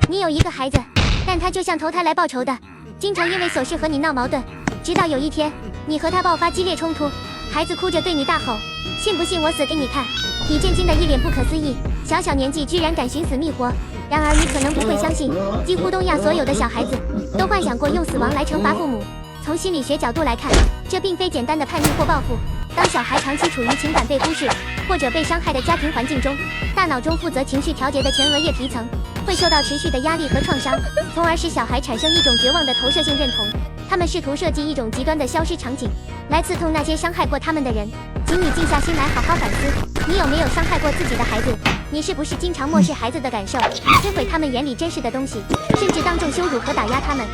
你有一个孩子，但他就像投胎来报仇的，经常因为琐事和你闹矛盾，直到有一天，你和他爆发激烈冲突，孩子哭着对你大吼：信不信我死给你看？你震惊的一脸不可思议，小小年纪居然敢寻死觅活。然而你可能不会相信，几乎东亚所有的小孩子都幻想过用死亡来惩罚父母。从心理学角度来看，这并非简单的叛逆或报复。当小孩长期处于情感被忽视或者被伤害的家庭环境中，大脑中负责情绪调节的前额叶皮层会受到持续的压力和创伤，从而使小孩产生一种绝望的投射性认同。他们试图设计一种极端的消失场景，来刺痛那些伤害过他们的人。请你静下心来，好好反思，你有没有伤害过自己的孩子？你是不是经常漠视孩子的感受，摧毁他们眼里真实的东西，甚至当众羞辱和打压他们？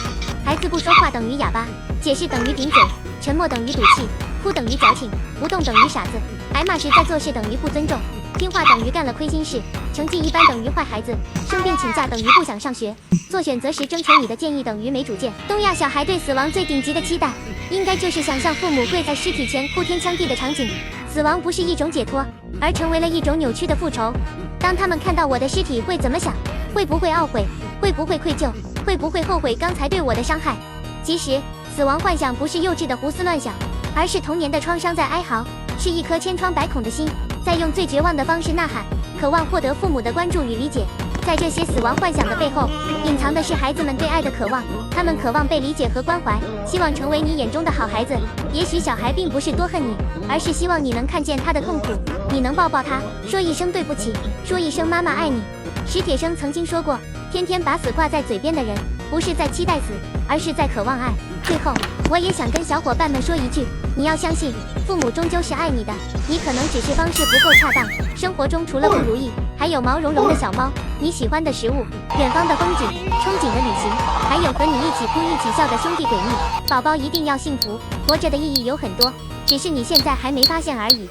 孩子不说话等于哑巴，解释等于顶嘴，沉默等于赌气，哭等于矫情，不动等于傻子，挨骂时再做事等于不尊重，听话等于干了亏心事，成绩一般等于坏孩子，生病请假等于不想上学，做选择时征求你的建议等于没主见。东亚小孩对死亡最顶级的期待，应该就是想象父母跪在尸体前哭天抢地的场景。死亡不是一种解脱，而成为了一种扭曲的复仇。当他们看到我的尸体会怎么想？会不会懊悔？会不会愧疚？会不会后悔刚才对我的伤害？其实，死亡幻想不是幼稚的胡思乱想，而是童年的创伤在哀嚎，是一颗千疮百孔的心，在用最绝望的方式呐喊，渴望获得父母的关注与理解。在这些死亡幻想的背后，隐藏的是孩子们对爱的渴望，他们渴望被理解和关怀，希望成为你眼中的好孩子。也许小孩并不是多恨你，而是希望你能看见他的痛苦，你能抱抱他，说一声对不起，说一声妈妈爱你。史铁生曾经说过，天天把死挂在嘴边的人，不是在期待死，而是在渴望爱。最后，我也想跟小伙伴们说一句，你要相信，父母终究是爱你的，你可能只是方式不够恰当。生活中除了不如意，还有毛茸茸的小猫，你喜欢的食物，远方的风景，憧憬的旅行，还有和你一起哭一起笑的兄弟闺蜜。宝宝一定要幸福，活着的意义有很多，只是你现在还没发现而已。